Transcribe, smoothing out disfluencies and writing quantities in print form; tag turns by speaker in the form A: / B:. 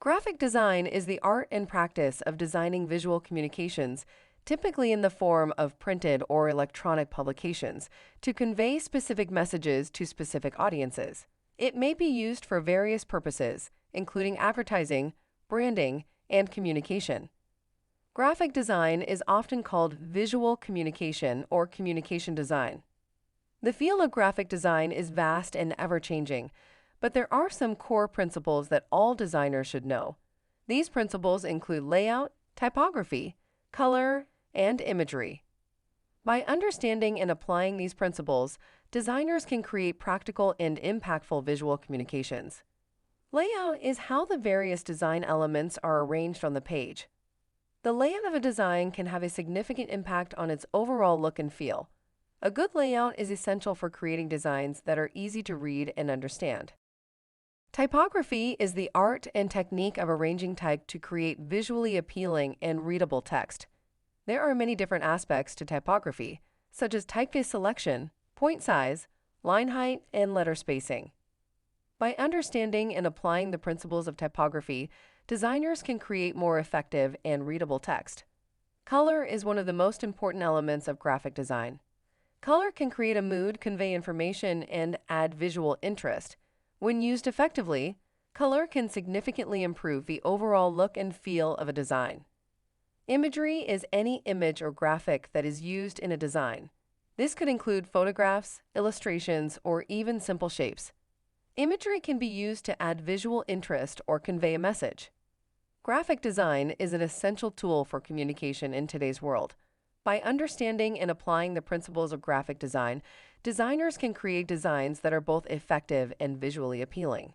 A: Graphic design is the art and practice of designing visual communications, typically in the form of printed or electronic publications, to convey specific messages to specific audiences. It may be used for various purposes, including advertising, branding, and communication. Graphic design is often called visual communication or communication design. The field of graphic design is vast and ever-changing, but there are some core principles that all designers should know. These principles include layout, typography, color, and imagery. By understanding and applying these principles, designers can create practical and impactful visual communications. Layout is how the various design elements are arranged on the page. The layout of a design can have a significant impact on its overall look and feel. A good layout is essential for creating designs that are easy to read and understand. Typography is the art and technique of arranging type to create visually appealing and readable text. There are many different aspects to typography, such as typeface selection, point size, line height, and letter spacing. By understanding and applying the principles of typography, designers can create more effective and readable text. Color is one of the most important elements of graphic design. Color can create a mood, convey information, and add visual interest. When used effectively, color can significantly improve the overall look and feel of a design. Imagery is any image or graphic that is used in a design. This could include photographs, illustrations, or even simple shapes. Imagery can be used to add visual interest or convey a message. Graphic design is an essential tool for communication in today's world. By understanding and applying the principles of graphic design, designers can create designs that are both effective and visually appealing.